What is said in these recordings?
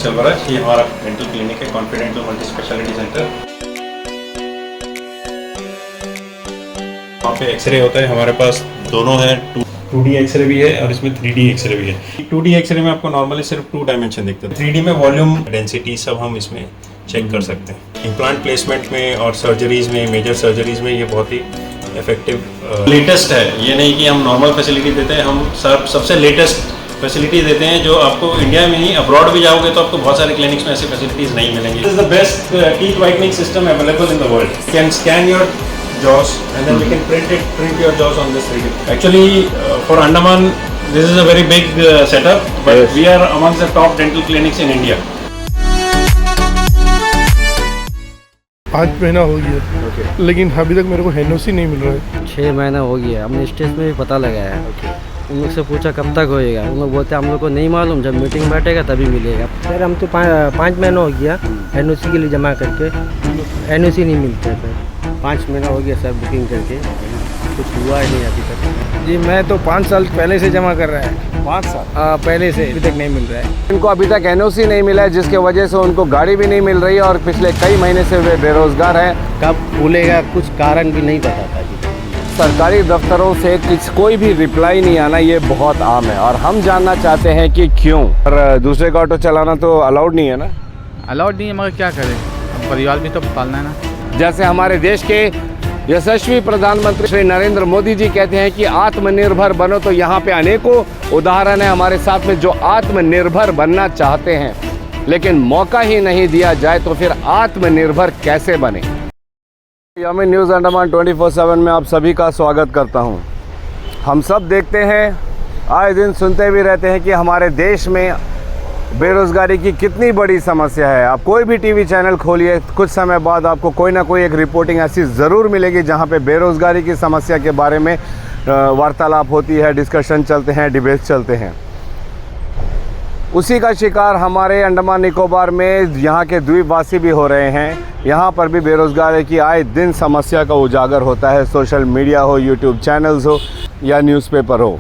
सेल्वराज, ये हमारा dental clinic है, कॉन्फिडेंटल मल्टी स्पेशलिटी सेंटर। वहाँ पे एक्सरे होता है, हमारे पास दोनों है, 2D एक्सरे भी है और इसमें 3D एक्सरे भी है। 2D एक्सरे में आपको नॉर्मली सिर्फ 2 डायमेंशन दिखते हैं, 3D में वॉल्यूम, डेंसिटी सब हम इसमें चेक कर सकते हैं। इम्प्लांट प्लेसमेंट में और सर्जरीज में, मेजर सर्जरीज में ये बहुत ही इफेक्टिव लेटेस्ट है। ये नहीं कि हम नॉर्मल फैसिलिटी देते हैं, हम सबसे लेटेस्ट फैसिलिटी देते हैं जो आपको इंडिया में ही, अब्रॉड भी जाओगे तो आपको बहुत सारे क्लिनिक्स में ऐसी फैसिलिटीज नहीं मिलेंगी। This is the best teeth whitening system available in the world. Can scan your jaws and then we can print your jaws on this 3D. Actually, for Andaman, this is a very big setup, but yes, we are amongst the top dental clinics in India. 5 महीना हो गया, लेकिन अभी तक मेरे को NOC नहीं मिल रहा है। 6 महीना हो गया, हमने स्टेज में भी पता लगाया है। उन लोग से पूछा कब तक होएगा, उन लोग बोलते हैं हम लोग को नहीं मालूम, जब मीटिंग बैठेगा तभी मिलेगा। सर हम तो 5 महीना हो गया एनओसी के लिए जमा करके, एनओसी नहीं मिलता है सर। 5 महीना हो गया सर बुकिंग करके, कुछ हुआ ही नहीं अभी तक। जी मैं तो 5 साल पहले से जमा कर रहा है। 5 साल पहले से अभी तक नहीं मिल रहा है। इनको अभी तक एनओसी नहीं मिला है, जिसके वजह से उनको गाड़ी भी नहीं मिल रही है और पिछले कई महीने से वे बेरोजगार हैं। कब खुलेगा कुछ कारण भी नहीं पता था जी। सरकारी दफ्तरों से कोई भी रिप्लाई नहीं आना, ये बहुत आम है और हम जानना चाहते हैं कि क्यों। और दूसरे का ऑटो चलाना तो अलाउड नहीं है ना? अलाउड नहीं है, मगर क्या करें, परिवार भी तो पालना है ना। जैसे हमारे देश के यशस्वी प्रधानमंत्री श्री नरेंद्र मोदी जी कहते हैं कि आत्मनिर्भर बनो, तो यहाँ पे अनेकों उदाहरण है हमारे साथ में जो आत्मनिर्भर बनना चाहते हैं, लेकिन मौका ही नहीं दिया जाए तो फिर आत्मनिर्भर कैसे बने। यामी न्यूज़ अंडमान 24/7 में आप सभी का स्वागत करता हूँ। हम सब देखते हैं, आए दिन सुनते भी रहते हैं कि हमारे देश में बेरोज़गारी की कितनी बड़ी समस्या है। आप कोई भी टीवी चैनल खोलिए, कुछ समय बाद आपको कोई ना कोई एक रिपोर्टिंग ऐसी ज़रूर मिलेगी जहाँ पे बेरोज़गारी की समस्या के बारे में वार्तालाप होती है, डिस्कशन चलते हैं, डिबेट चलते हैं। उसी का शिकार हमारे अंडमान निकोबार में यहाँ के द्वीपवासी भी हो रहे हैं। यहाँ पर भी बेरोज़गारी की आए दिन समस्या का उजागर होता है, सोशल मीडिया हो, यूट्यूब चैनल्स हो या न्यूज़पेपर हो।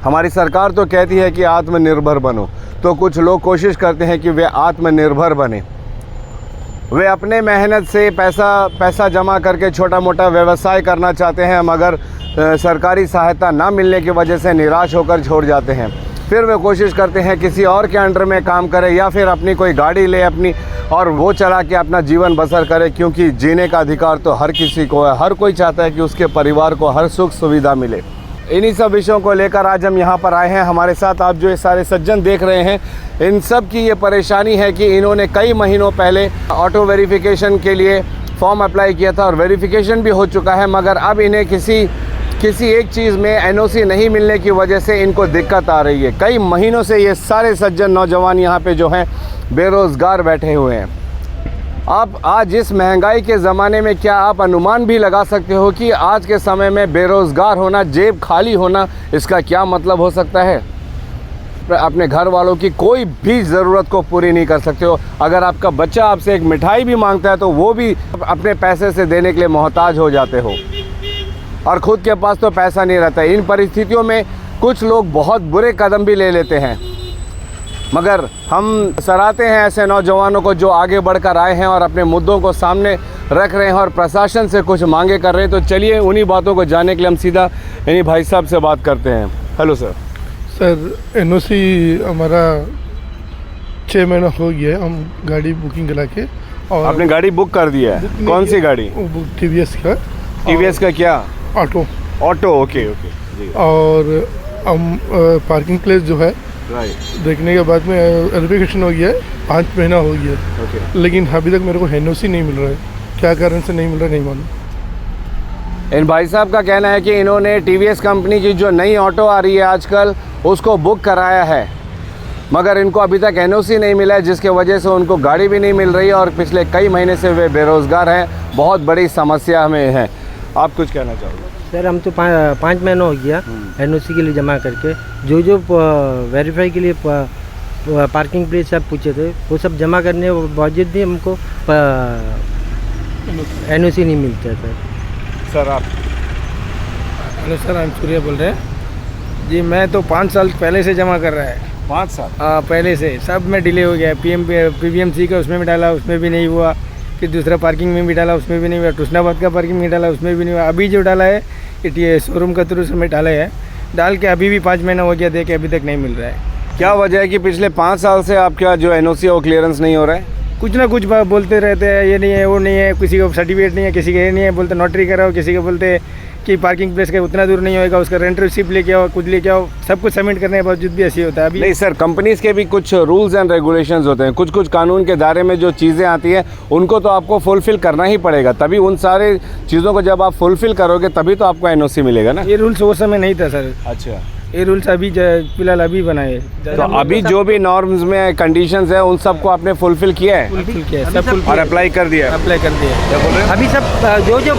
हमारी सरकार तो कहती है कि आत्मनिर्भर बनो, तो कुछ लोग कोशिश करते हैं कि वे आत्मनिर्भर बने। वे अपने मेहनत से पैसा जमा करके छोटा मोटा व्यवसाय करना चाहते हैं, मगर सरकारी सहायता ना मिलने की वजह से निराश होकर छोड़ जाते हैं। फिर वे कोशिश करते हैं किसी और के अंडर में काम करें या फिर अपनी कोई गाड़ी ले अपनी और वो चला के अपना जीवन बसर करे, क्योंकि जीने का अधिकार तो हर किसी को है। हर कोई चाहता है कि उसके परिवार को हर सुख सुविधा मिले। इन्हीं सब विषयों को लेकर आज हम यहाँ पर आए हैं। हमारे साथ आप जो ये सारे सज्जन देख रहे हैं, इन सब की ये परेशानी है कि इन्होंने कई महीनों पहले ऑटो वेरिफिकेशन के लिए फॉर्म अप्लाई किया था और वेरिफिकेशन भी हो चुका है, मगर अब इन्हें किसी एक चीज़ में एनओसी नहीं मिलने की वजह से इनको दिक्कत आ रही है। कई महीनों से ये सारे सज्जन नौजवान यहाँ पे जो हैं बेरोज़गार बैठे हुए हैं। आप आज इस महंगाई के ज़माने में क्या आप अनुमान भी लगा सकते हो कि आज के समय में बेरोज़गार होना, जेब खाली होना, इसका क्या मतलब हो सकता है? अपने घर वालों की कोई भी ज़रूरत को पूरी नहीं कर सकते हो। अगर आपका बच्चा आपसे एक मिठाई भी मांगता है तो वो भी अपने पैसे से देने के लिए मोहताज हो जाते हो और ख़ुद के पास तो पैसा नहीं रहता। इन परिस्थितियों में कुछ लोग बहुत बुरे कदम भी ले लेते हैं, मगर हम सराहते हैं ऐसे नौजवानों को जो आगे बढ़कर आए हैं और अपने मुद्दों को सामने रख रहे हैं और प्रशासन से कुछ मांगे कर रहे हैं। तो चलिए उन्हीं बातों को जानने के लिए हम सीधा इन्हीं भाई साहब से बात करते हैं। Hello sir. सर एनओसी हमारा 6 महीना हो गया है, हम गाड़ी बुकिंग करा के। और आपने गाड़ी बुक कर दिया है? कौन सी गाड़ी? टीवीएस का। टीवीएस का क्या? ऑटो। ओके जी। और हम पार्किंग प्लेस जो है देखने के बाद में वेरिफिकेशन हो गया है, 5 महीना हो गया, लेकिन अभी तक मेरे को एनओसी नहीं मिल रहा है। क्या कारण से नहीं मिल रहा है नहीं मालूम। इन भाई साहब का कहना है कि इन्होंने टीवीएस कंपनी की जो नई ऑटो आ रही है आजकल, उसको बुक कराया है, मगर इनको अभी तक एनओसी नहीं मिला है, जिसके वजह से उनको गाड़ी भी नहीं मिल रही है और पिछले कई महीने से वे बेरोज़गार हैं। बहुत बड़ी समस्या हमें है। आप कुछ कहना चाहोगे? सर हम तो 5 महीना हो गया एनओसी के लिए जमा करके, जो वेरीफाई के लिए पार्किंग प्लेस सब पूछे थे, वो सब जमा करने के बावजूद भी हमको एनओसी नहीं मिलता है सर। आप? हेलो सर, हम सूर्या बोल रहे हैं जी। मैं तो 5 साल पहले से जमा कर रहा है। 5 साल पहले से सब में डिले हो गया है। PBMC का उसमें भी डाला, उसमें भी नहीं हुआ। फिर दूसरा पार्किंग में भी डाला, उसमें भी नहीं हुआ। टुसनाबाद का पार्किंग में डाला, उसमें भी नहीं हुआ। अभी जो डाला है ये शोरूम का थ्रू में डाला है, डाल के अभी भी 5 महीना हो गया, दे के अभी तक नहीं मिल रहा है। क्या वजह है कि पिछले 5 साल से आपका जो NOC है वो क्लियरेंस नहीं हो रहा है? कुछ ना कुछ बोलते रहते हैं, ये नहीं है, वो नहीं है, किसी को सर्टिफिकेट नहीं है, किसी का ये नहीं है, बोलते नोटरी कराओ, किसी को बोलते कि पार्किंग प्लेस का उतना दूर नहीं होएगा, उसका रेंट रिसिप्ट लेके आओ, कुछ लेके आओ, सब कुछ सबमिट करने के बावजूद भी ऐसे होता है। अभी नहीं सर, कंपनीज के भी कुछ रूल्स एंड रेगुलेशंस होते हैं, कुछ कुछ कानून के दायरे में जो चीज़ें आती हैं उनको तो आपको फुलफिल करना ही पड़ेगा, तभी उन सारे चीज़ों को जब आप फुलफिल करोगे तभी तो आपको NOC मिलेगा ना। ये रूल्स वो समय नहीं था सर। अच्छा, ये रूल्स अभी फिलहाल अभी बनाए। तो अभी जो भी नॉर्म्स में कंडीशंस है उन सबको आपने फुलफिल किया है फुलफिल किया है, सब फुल और अप्लाई कर दिया है? अप्लाई कर दिया है। क्या बोल रहे हैं? अभी सब जो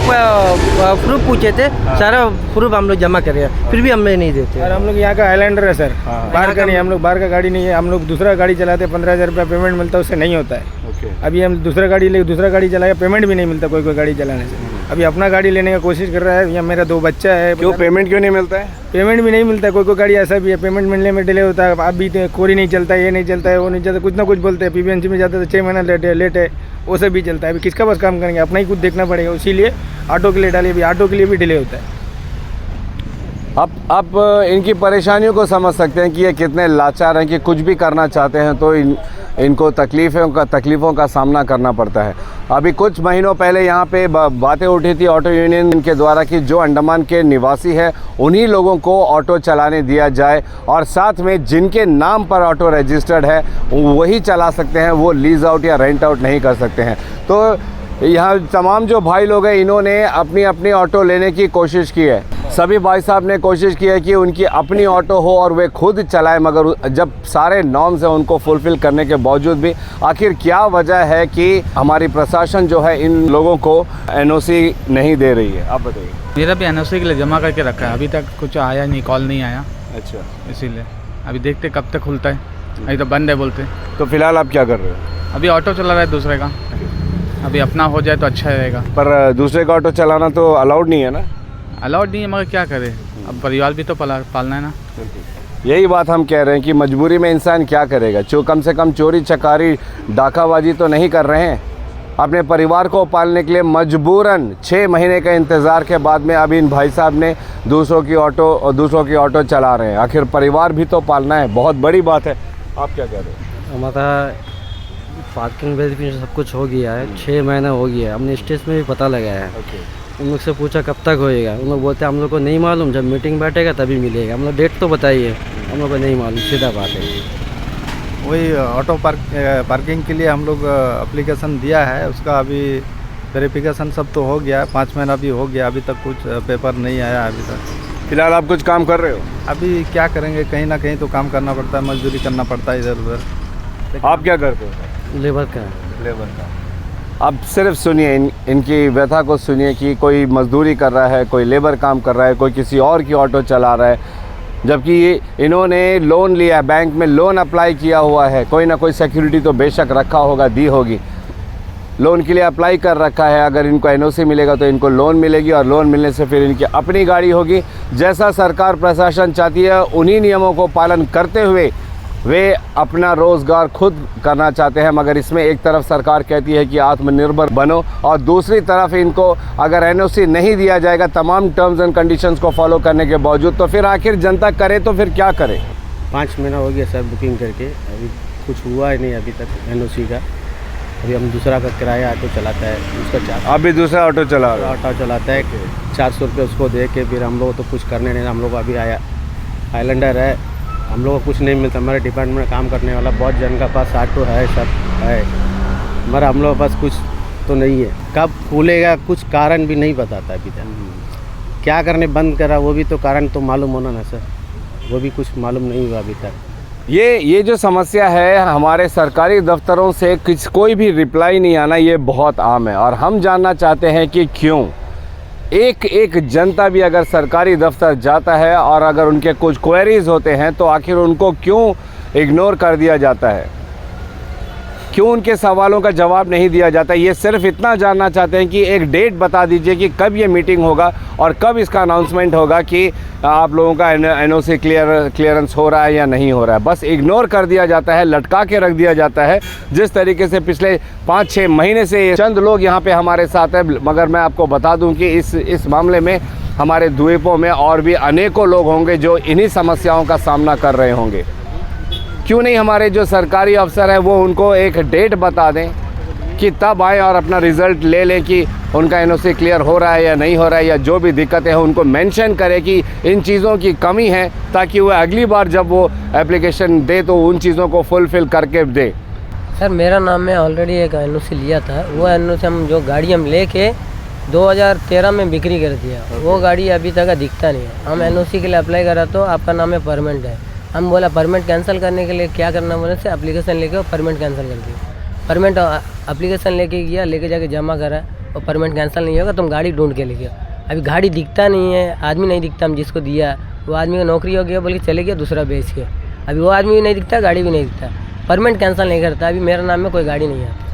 प्रूफ पूछे थे सारा प्रूफ हम लोग जमा करे, फिर भी हमें नहीं देते। और हम लोग यहाँ का आइलैंडर है सर, बाहर का नहीं, हम लोग बाहर का गाड़ी नहीं है। हम लोग दूसरा गाड़ी चलाते, 15,000 रुपया पेमेंट मिलता है, उससे नहीं होता है। अभी हम दूसरा गाड़ी चलाया, पेमेंट भी नहीं मिलता कोई गाड़ी चलाने से। अभी अपना गाड़ी लेने का कोशिश कर रहा है। यहाँ मेरा 2 बच्चा है। क्यों पेमेंट क्यों नहीं मिलता है? पेमेंट भी नहीं मिलता, कोई गाड़ी ऐसा भी है पेमेंट मिलने में डिले होता है। अभी कोरी नहीं चलता है, ये नहीं चलता है, वो नहीं चलता, कुछ ना कुछ बोलते हैं। PBMC में जाते तो 6 महीना लेट है, वो सब भी चलता है। अभी किसका बस काम करेंगे, अपना ही कुछ देखना पड़ेगा। इसीलिए ऑटो के लिए डालिए, अभी ऑटो के लिए भी डिले होता है। आप इनकी परेशानियों को समझ सकते हैं कि ये कितने लाचार हैं कि कुछ भी करना चाहते हैं तो इनको तकलीफ़ों का सामना करना पड़ता है। अभी कुछ महीनों पहले यहाँ पे बातें उठी थी ऑटो यूनियन के द्वारा कि जो अंडमान के निवासी है उन्हीं लोगों को ऑटो चलाने दिया जाए और साथ में जिनके नाम पर ऑटो रजिस्टर्ड है वही चला सकते हैं, वो लीज आउट या रेंट आउट नहीं कर सकते हैं। तो यहाँ तमाम जो भाई लोग हैं इन्होंने अपनी अपनी ऑटो लेने की कोशिश की है। सभी भाई साहब ने कोशिश की है कि उनकी अपनी ऑटो हो और वे खुद चलाएं, मगर जब सारे नॉर्म्स हैं उनको फुलफ़िल करने के बावजूद भी आखिर क्या वजह है कि हमारी प्रशासन जो है इन लोगों को NOC नहीं दे रही है? आप बताइए। मेरा भी NOC के लिए जमा करके रखा है, अभी तक कुछ आया नहीं, कॉल नहीं आया। अच्छा, इसीलिए अभी देखते कब तक खुलता है, अभी तो बंद है बोलते। तो फिलहाल आप क्या कर रहे हो? अभी ऑटो चला रहा है दूसरे का, अभी अपना हो जाए तो अच्छा रहेगा। पर दूसरे का ऑटो चलाना तो अलाउड नहीं है ना? अलाउड नहीं है, मगर क्या करे, अब परिवार भी तो पालना है ना। यही बात हम कह रहे हैं कि मजबूरी में इंसान क्या करेगा। कम से कम चोरी चकारी डाकाबाजी तो नहीं कर रहे हैं। अपने परिवार को पालने के लिए मजबूरन 6 महीने का इंतज़ार के बाद में अब इन भाई साहब ने दूसरों की ऑटो चला रहे हैं। आखिर परिवार भी तो पालना है, बहुत बड़ी बात है। आप क्या कह रहे हैं? हमारा पार्किंग वेरिफिकेशन सब कुछ हो गया है, 6 महीना हो गया है। हमने स्टेज में भी पता लगाया है। उन लोग से पूछा कब तक होएगा, उन लोग बोलते हैं हम लोग को नहीं मालूम, जब मीटिंग बैठेगा तभी मिलेगा। हम लोग डेट तो बताइए, हम लोग को नहीं मालूम, सीधा बात है। वही ऑटो पार्किंग के लिए हम लोग एप्लीकेशन दिया है, उसका अभी वेरिफिकेशन सब तो हो गया है, 5 महीना भी हो गया, अभी तक कुछ पेपर नहीं आया अभी तक। फिलहाल आप कुछ काम कर रहे हो? अभी क्या करेंगे, कहीं ना कहीं तो काम करना पड़ता है, मजदूरी करना पड़ता है इधर उधर। आप क्या करते हो? लेबर का। लेबर का। अब सिर्फ सुनिए इनकी व्यथा को सुनिए कि कोई मजदूरी कर रहा है, कोई लेबर काम कर रहा है, कोई किसी और की ऑटो चला रहा है, जबकि इन्होंने लोन लिया, बैंक में लोन अप्लाई किया हुआ है। कोई ना कोई सिक्योरिटी तो बेशक रखा होगा, दी होगी, लोन के लिए अप्लाई कर रखा है। अगर इनको NOC मिलेगा तो इनको लोन मिलेगी और लोन मिलने से फिर इनकी अपनी गाड़ी होगी। जैसा सरकार प्रशासन चाहती है उन्हीं नियमों को पालन करते हुए वे अपना रोज़गार खुद करना चाहते हैं, मगर इसमें एक तरफ सरकार कहती है कि आत्मनिर्भर बनो और दूसरी तरफ इनको अगर NOC नहीं दिया जाएगा तमाम टर्म्स एंड कंडीशंस को फॉलो करने के बावजूद, तो फिर आखिर जनता करे तो फिर क्या करे? 5 महीना हो गया सर बुकिंग करके, अभी कुछ हुआ ही नहीं अभी तक NOC का। अभी हम दूसरा का किराया ऑटो चलाता है, उसका 400। आप भी दूसरा ऑटो चला रहे हो? ऑटो चलाता है, 400 रुपये उसको दे के फिर हम लोग तो कुछ करने नहीं। हम लोग अभी आइलैंडर है, हम लोग को कुछ नहीं मिलता। हमारे डिपार्टमेंट में काम करने वाला बहुत जन का पास ऑटो है, सब है, मगर हम लोग के पास कुछ तो नहीं है। कब खुलेगा कुछ कारण भी नहीं बताता अभी तक। क्या करने बंद करा वो भी तो कारण तो मालूम होना ना सर, वो भी कुछ मालूम नहीं हुआ अभी तक। ये जो समस्या है हमारे सरकारी दफ्तरों से कोई भी रिप्लाई नहीं आना, ये बहुत आम है और हम जानना चाहते हैं कि क्यों। एक जनता भी अगर सरकारी दफ्तर जाता है और अगर उनके कुछ क्वेरीज होते हैं तो आखिर उनको क्यों इग्नोर कर दिया जाता है? क्यों उनके सवालों का जवाब नहीं दिया जाता? ये सिर्फ इतना जानना चाहते हैं कि एक डेट बता दीजिए कि कब ये मीटिंग होगा और कब इसका अनाउंसमेंट होगा कि आप लोगों का एनओसी क्लियरेंस हो रहा है या नहीं हो रहा है। बस इग्नोर कर दिया जाता है, लटका के रख दिया जाता है, जिस तरीके से पिछले 5-6 महीने से चंद लोग यहाँ पे हमारे साथ हैं। मगर मैं आपको बता दूं कि इस मामले में हमारे द्वीपों में और भी अनेकों लोग होंगे जो इन्हीं समस्याओं का सामना कर रहे होंगे। क्यों नहीं हमारे जो सरकारी अफसर है वो उनको एक डेट बता दें कि तब आए और अपना रिज़ल्ट ले लें कि उनका एनओसी क्लियर हो रहा है या नहीं हो रहा है, या जो भी दिक्कतें हैं उनको मेंशन करें कि इन चीज़ों की कमी है, ताकि वो अगली बार जब वो एप्लीकेशन दे तो उन चीज़ों को फुलफ़िल करके दे। सर मेरा नाम में ऑलरेडी एक एनओसी लिया था, वो एनओसी हम जो गाड़ी हम लेके 2013 में बिक्री कर दिया, वो गाड़ी अभी तक दिखता नहीं है। हम एनओसी के लिए अप्लाई करा तो आपका नाम है परमानेंट है, हम बोला परमिट कैंसिल करने के लिए क्या करना, बोले से एप्लीकेशन लेके परमिट कैंसिल कर दिया। परमिट एप्लीकेशन लेके गया, लेके जाके जमा करा और परमिट कैंसिल नहीं होगा तुम गाड़ी ढूंढ के लेके आओ। अभी गाड़ी दिखता नहीं है, आदमी नहीं दिखता, हम जिसको दिया वो आदमी का नौकरी हो गया, बोल के चले गया दूसरा बेच के। अभी वो आदमी भी नहीं दिखता, गाड़ी भी नहीं दिखता, परमिट कैंसिल नहीं करता। अभी मेरा नाम में कोई गाड़ी नहीं है।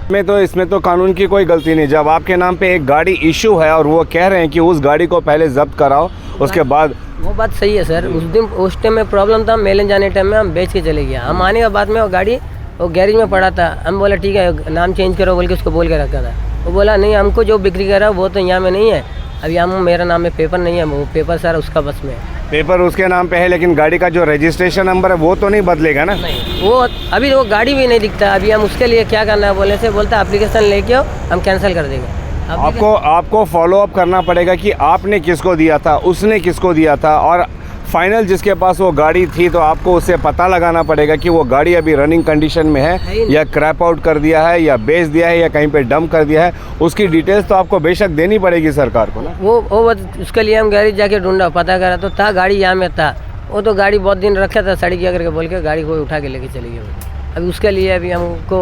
इसमें तो कानून की कोई गलती नहीं। जब आपके नाम पे एक गाड़ी इशू है और वो कह रहे हैं कि उस गाड़ी को पहले जब्त कराओ, उसके बाद वो बात सही है सर। उस टाइम में प्रॉब्लम था, मेले जाने टाइम में हम बेच के चले गया। हम आने के बाद में वो गाड़ी वो गैरेज में पड़ा था, हम बोला ठीक है नाम चेंज करो बोल के उसको बोल के रखा था। वो बोला नहीं हमको जो बिक्री कर रहा है वो तो यहाँ में नहीं है, अभी हम मेरा नाम में पेपर नहीं है, वो पेपर सर उसका बस में है। पेपर उसके नाम पे है लेकिन गाड़ी का जो रजिस्ट्रेशन नंबर है वो तो नहीं बदलेगा ना? नहीं, वो अभी वो गाड़ी भी नहीं दिखता। अभी हम उसके लिए क्या करना है बोलने से बोलता है एप्लीकेशन लेके आओ, हम कैंसिल कर देंगे। आपको फॉलो अप करना पड़ेगा कि आपने किसको दिया था, उसने किसको दिया था, और फाइनल जिसके पास वो गाड़ी थी तो आपको उससे पता लगाना पड़ेगा कि वो गाड़ी अभी रनिंग कंडीशन में है या क्रैप आउट कर दिया है या बेच दिया है या कहीं पे डंप कर दिया है। उसकी डिटेल्स तो आपको बेशक देनी पड़ेगी सरकार को ना। वो उसके लिए हम गैरेज जाके ढूंढा, पता करा तो था गाड़ी यहाँ में था। वो तो गाड़ी बहुत दिन रखा था, सड़ी किया करके बोल के गाड़ी को उठा के लेके चले गए। अभी उसके लिए अभी हमको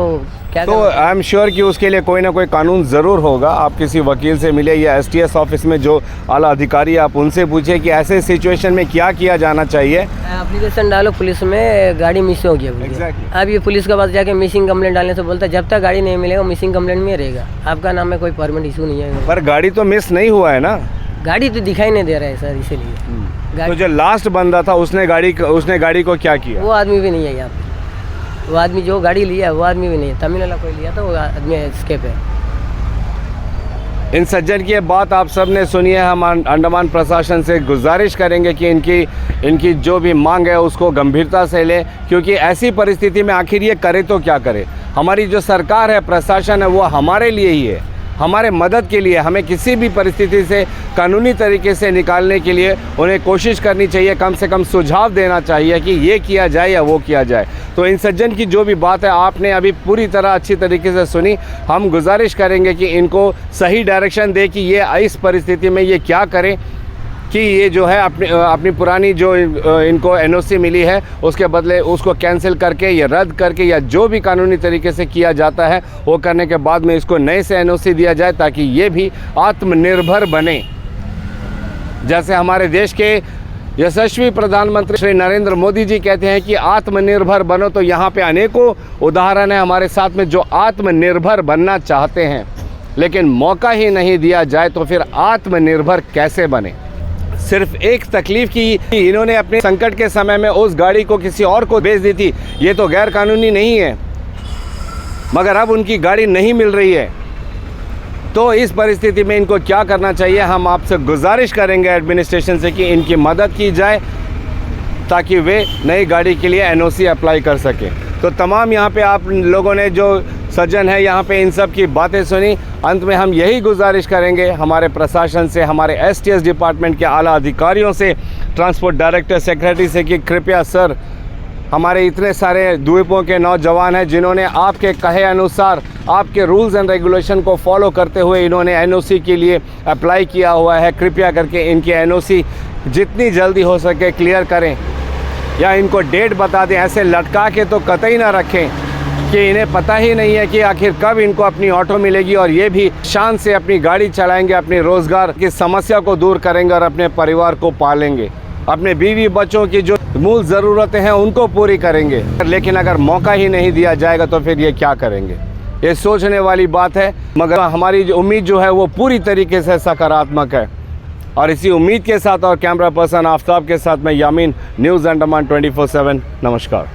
क्या तो आई एम श्योर कि उसके लिए कोई ना कोई कानून ज़रूर होगा। आप किसी वकील से मिले या एसटीएस ऑफिस में जो आला अधिकारी आप उनसे पूछे कि ऐसे सिचुएशन में क्या किया जाना चाहिए। एप्लीकेशन डालो पुलिस में, गाड़ी मिस हो गया। Exactly. अब ये पुलिस के पास जाके मिसिंग कंप्लेंट डालने से बोलता है जब तक गाड़ी नहीं मिलेगा मिसिंग कंप्लेंट में रहेगा, आपका नाम में कोई परमिट इशू नहीं है। पर गाड़ी तो मिस नहीं हुआ है ना? गाड़ी तो दिखाई नहीं दे रहा है सर, इसीलिए। तो जो लास्ट बंदा था उसने गाड़ी को क्या किया? वो आदमी भी नहीं है यहाँ पे। वो आदमी जो गाड़ी लिया वो आदमी भी नहीं है, तमिलनाडु कोई लिया था, वो आदमी एस्केप है। इन सज्जन की बात आप सब ने सुनी है। हम अंडमान प्रशासन से गुजारिश करेंगे कि इनकी जो भी मांग है उसको गंभीरता से लें, क्योंकि ऐसी परिस्थिति में आखिर ये करे तो क्या करे। हमारी जो सरकार है, प्रशासन है, वो हमारे लिए ही है, हमारे मदद के लिए। हमें किसी भी परिस्थिति से कानूनी तरीके से निकालने के लिए उन्हें कोशिश करनी चाहिए, कम से कम सुझाव देना चाहिए कि ये किया जाए या वो किया जाए। तो इन सज्जन की जो भी बात है आपने अभी पूरी तरह अच्छी तरीके से सुनी। हम गुजारिश करेंगे कि इनको सही डायरेक्शन दे कि ये इस परिस्थिति में ये क्या करें कि ये जो है अपनी पुरानी जो इनको एनओसी मिली है उसके बदले उसको कैंसिल करके या रद्द करके या जो भी कानूनी तरीके से किया जाता है वो करने के बाद में इसको नए से एनओसी दिया जाए, ताकि ये भी आत्मनिर्भर बने। जैसे हमारे देश के यशस्वी प्रधानमंत्री श्री नरेंद्र मोदी जी कहते हैं कि आत्मनिर्भर बनो, तो यहाँ पे अनेकों उदाहरण है हमारे साथ में जो आत्मनिर्भर बनना चाहते हैं, लेकिन मौका ही नहीं दिया जाए तो फिर आत्मनिर्भर कैसे बने। सिर्फ एक तकलीफ की, इन्होंने अपने संकट के समय में उस गाड़ी को किसी और को बेच दी थी, ये तो गैर कानूनी नहीं है, मगर अब उनकी गाड़ी नहीं मिल रही है। तो इस परिस्थिति में इनको क्या करना चाहिए, हम आपसे गुजारिश करेंगे एडमिनिस्ट्रेशन से कि इनकी मदद की जाए ताकि वे नई गाड़ी के लिए एनओसी अप्लाई कर सकें। तो तमाम यहाँ पे आप लोगों ने जो सज्जन है यहाँ पे इन सब की बातें सुनी। अंत में हम यही गुजारिश करेंगे हमारे प्रशासन से, हमारे एसटीएस डिपार्टमेंट के आला अधिकारियों से, ट्रांसपोर्ट डायरेक्टर सेक्रेटरी से कि कृपया सर, हमारे इतने सारे द्वीपों के नौजवान हैं जिन्होंने आपके कहे अनुसार आपके रूल्स एंड रेगुलेशन को फॉलो करते हुए इन्होंने एनओसी के लिए अप्लाई किया हुआ है, कृपया करके इनकी एनओसी जितनी जल्दी हो सके क्लियर करें या इनको डेट बता दें। ऐसे लटका के तो कतई ना रखें कि इन्हें पता ही नहीं है कि आखिर कब इनको अपनी ऑटो मिलेगी और ये भी शान से अपनी गाड़ी चलाएंगे, अपने रोज़गार की समस्या को दूर करेंगे और अपने परिवार को पालेंगे, अपने बीवी बच्चों की जो मूल ज़रूरतें हैं उनको पूरी करेंगे। लेकिन अगर मौका ही नहीं दिया जाएगा तो फिर ये क्या करेंगे। ये सोचने वाली बात है, मगर हमारी जो उम्मीद जो है वो पूरी तरीके से सकारात्मक है। और इसी उम्मीद के साथ और कैमरा पर्सन आफ्ताब के साथ मैं यामीन, न्यूज़ अंडमान 24/7। नमस्कार।